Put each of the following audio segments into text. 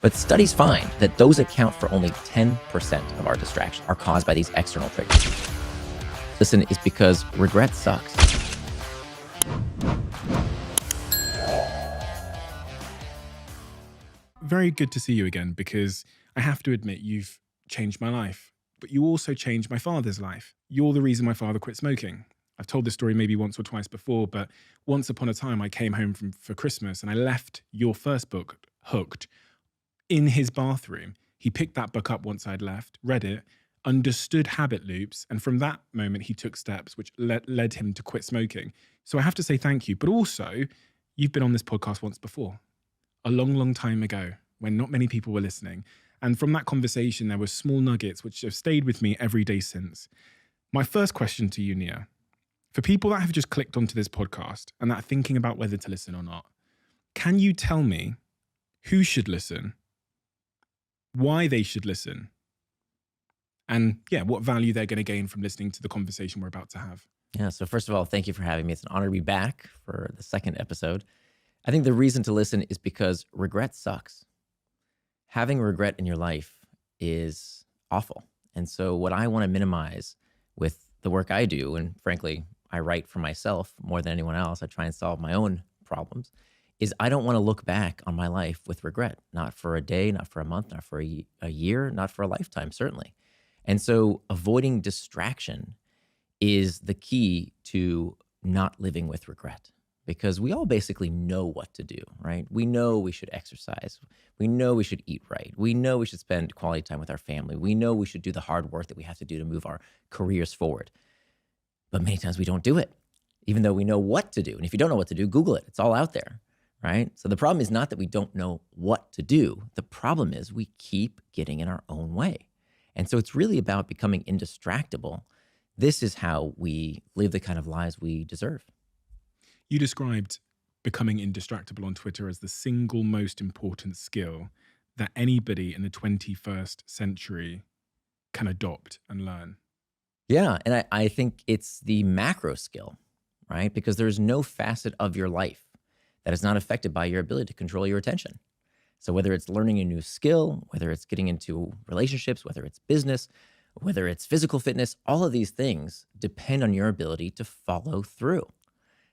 But studies find that those account for only 10% of our distractions are caused by these external triggers. Listen, is because regret sucks. Very good to see you again, because I have to admit you've changed my life, but you also changed my father's life. You're the reason my father quit smoking. I've told this story maybe once or twice before, but once upon a time I came home for Christmas and I left your first book, Hooked, in his bathroom. He picked that book up once I'd left, read it, understood habit loops, and from that moment he took steps which led him to quit smoking. So I have to say thank you, but also you've been on this podcast once before, a long, long time ago, when not many people were listening. And from that conversation, there were small nuggets which have stayed with me every day since. My first question to you, Nir, for people that have just clicked onto this podcast and that are thinking about whether to listen or not, can you tell me who should listen, why they should listen, and what value they're going to gain from listening to the conversation we're about to have? Yeah, so first of all, thank you for having me. It's an honor to be back for the second episode. I think the reason to listen is because regret sucks. Having regret in your life is awful. And so what I want to minimize with the work I do, and frankly, I write for myself more than anyone else, I try and solve my own problems, is I don't want to look back on my life with regret, not for a day, not for a month, not for a year, not for a lifetime, certainly. And so avoiding distraction is the key to not living with regret. Because we all basically know what to do, right? We know we should exercise. We know we should eat right. We know we should spend quality time with our family. We know we should do the hard work that we have to do to move our careers forward. But many times we don't do it, even though we know what to do. And if you don't know what to do, Google it. It's all out there, right? So the problem is not that we don't know what to do. The problem is we keep getting in our own way. And so it's really about becoming indistractable. This is how we live the kind of lives we deserve. You described becoming indistractable on Twitter as the single most important skill that anybody in the 21st century can adopt and learn. Yeah, and I think it's the macro skill, right? Because there's no facet of your life that is not affected by your ability to control your attention. So whether it's learning a new skill, whether it's getting into relationships, whether it's business, whether it's physical fitness, all of these things depend on your ability to follow through.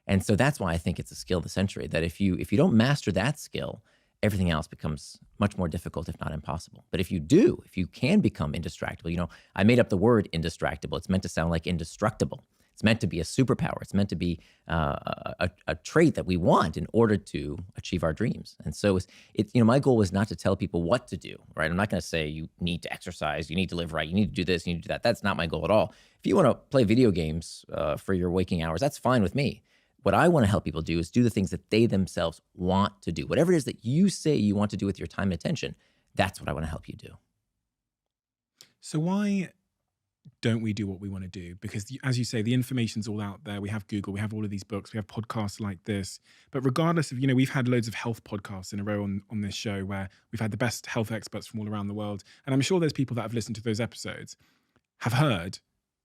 And so that's why I think it's a skill of the century, that if you don't master that skill, everything else becomes much more difficult, if not impossible. But if you do, if you can become indistractable, I made up the word indistractable. It's meant to sound like indestructible. It's meant to be a superpower. It's meant to be a trait that we want in order to achieve our dreams. And so my goal was not to tell people what to do, right? I'm not going to say you need to exercise, you need to live right, you need to do this, you need to do that. That's not my goal at all. If you want to play video games for your waking hours, that's fine with me. What I want to help people do is do the things that they themselves want to do. Whatever it is that you say you want to do with your time and attention, that's what I want to help you do. So why don't we do what we want to do? Because as you say, the information's all out there. We have Google, we have all of these books, we have podcasts like this. But regardless of, we've had loads of health podcasts in a row on this show where we've had the best health experts from all around the world. And I'm sure there's people that have listened to those episodes, have heard,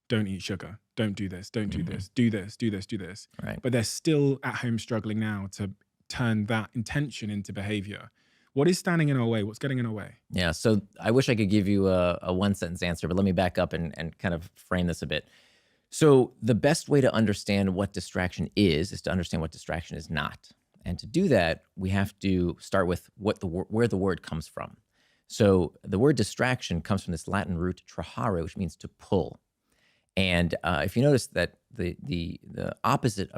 don't eat sugar, don't do this, don't do this, do this, do this, do this. Right. But they're still at home struggling now to turn that intention into behavior. What is standing in our way? What's getting in our way? Yeah, so I wish I could give you a one-sentence answer, but let me back up and kind of frame this a bit. So the best way to understand what distraction is to understand what distraction is not. And to do that, we have to start with where the word comes from. So the word distraction comes from this Latin root trahare, which means to pull. And if you notice that the opposite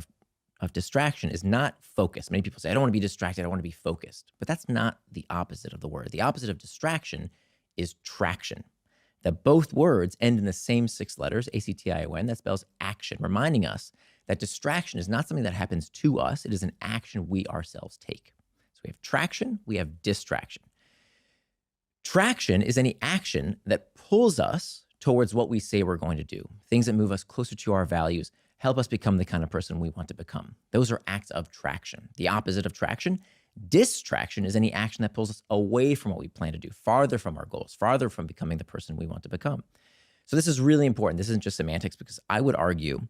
of distraction is not focus. Many people say, I don't want to be distracted, I want to be focused. But that's not the opposite of the word. The opposite of distraction is traction. That both words end in the same 6 letters, A-C-T-I-O-N, that spells action, reminding us that distraction is not something that happens to us, it is an action we ourselves take. So we have traction, we have distraction. Traction is any action that pulls us towards what we say we're going to do. Things that move us closer to our values, help us become the kind of person we want to become. Those are acts of traction. The opposite of traction, distraction, is any action that pulls us away from what we plan to do, farther from our goals, farther from becoming the person we want to become. So this is really important. This isn't just semantics, because I would argue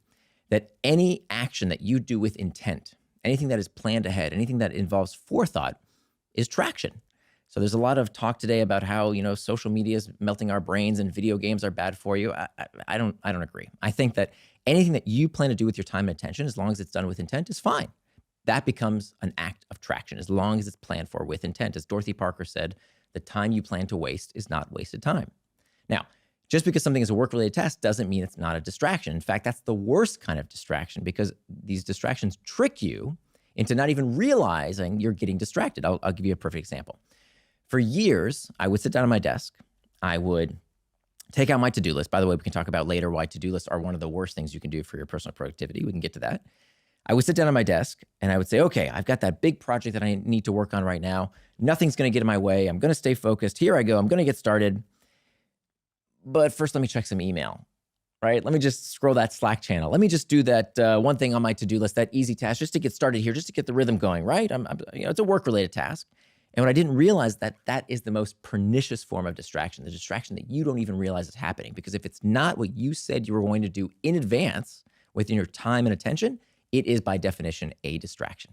that any action that you do with intent, anything that is planned ahead, anything that involves forethought, is traction. So there's a lot of talk today about how, social media is melting our brains and video games are bad for you. I don't agree. I think that anything that you plan to do with your time and attention, as long as it's done with intent, is fine. That becomes an act of traction as long as it's planned for with intent. As Dorothy Parker said, the time you plan to waste is not wasted time. Now, just because something is a work-related task doesn't mean it's not a distraction. In fact, that's the worst kind of distraction because these distractions trick you into not even realizing you're getting distracted. I'll give you a perfect example. For years, I would sit down at my desk. I would take out my to-do list. By the way, we can talk about later why to-do lists are one of the worst things you can do for your personal productivity. We can get to that. I would sit down at my desk and I would say, okay, I've got that big project that I need to work on right now. Nothing's going to get in my way. I'm going to stay focused. Here I go. I'm going to get started. But first, let me check some email, right? Let me just scroll that Slack channel. Let me just do that one thing on my to-do list, that easy task, just to get started here, just to get the rhythm going, right? It's a work-related task. And what I didn't realize that is the most pernicious form of distraction, the distraction that you don't even realize is happening. Because if it's not what you said you were going to do in advance within your time and attention, it is by definition a distraction,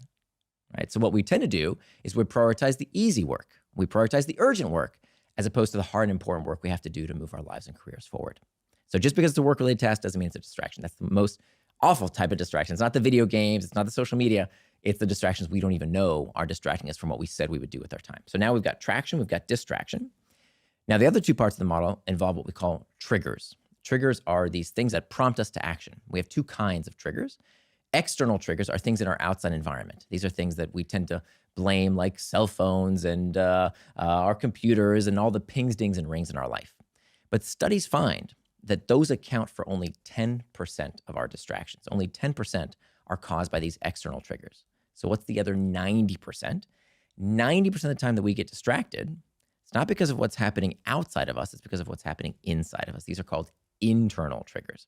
right? So what we tend to do is we prioritize the easy work. We prioritize the urgent work as opposed to the hard and important work we have to do to move our lives and careers forward. So just because it's a work-related task doesn't mean it's a distraction. That's the most awful type of distraction. It's not the video games. It's not the social media. It's the distractions we don't even know are distracting us from what we said we would do with our time. So now we've got traction, we've got distraction. Now the other two parts of the model involve what we call triggers. Triggers are these things that prompt us to action. We have two kinds of triggers. External triggers are things in our outside environment. These are things that we tend to blame, like cell phones and our computers and all the pings, dings, and rings in our life. But studies find that those account for only 10% of our distractions. Only 10% are caused by these external triggers. So what's the other 90%? 90% of the time that we get distracted, it's not because of what's happening outside of us, it's because of what's happening inside of us. These are called internal triggers.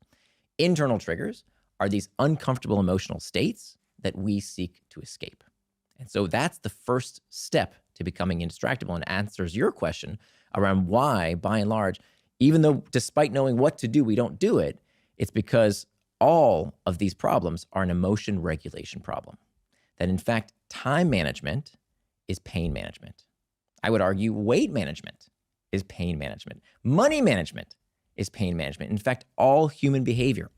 Internal triggers are these uncomfortable emotional states that we seek to escape. And so that's the first step to becoming indistractable and answers your question around why, by and large, even though despite knowing what to do, we don't do it, it's because all of these problems are an emotion regulation problem. That in fact, time management is pain management. I would argue weight management is pain management. Money management is pain management. In fact, all human behavior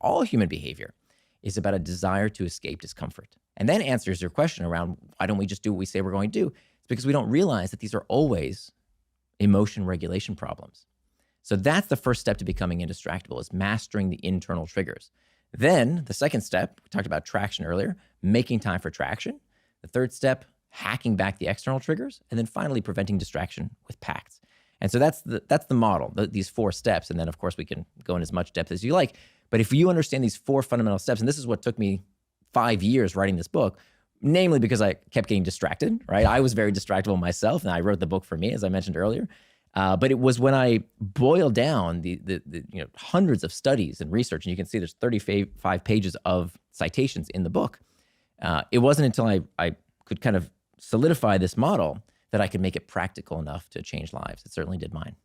is about a desire to escape discomfort. And then answers your question around why don't we just do what we say we're going to do? It's because we don't realize that these are always emotion regulation problems. So that's the first step to becoming indistractable, is mastering the internal triggers. Then the second step, we talked about traction earlier, making time for traction. The third step, hacking back the external triggers. And then finally, preventing distraction with pacts. And so that's the model, these 4 steps. And then of course we can go in as much depth as you like. But if you understand these 4 fundamental steps, and this is what took me 5 years writing this book, namely because I kept getting distracted, right? I was very distractible myself, and I wrote the book for me, as I mentioned earlier. But it was when I boiled down the hundreds of studies and research, and you can see there's 35 pages of citations in the book. It wasn't until I could kind of solidify this model that I could make it practical enough to change lives. It certainly did mine.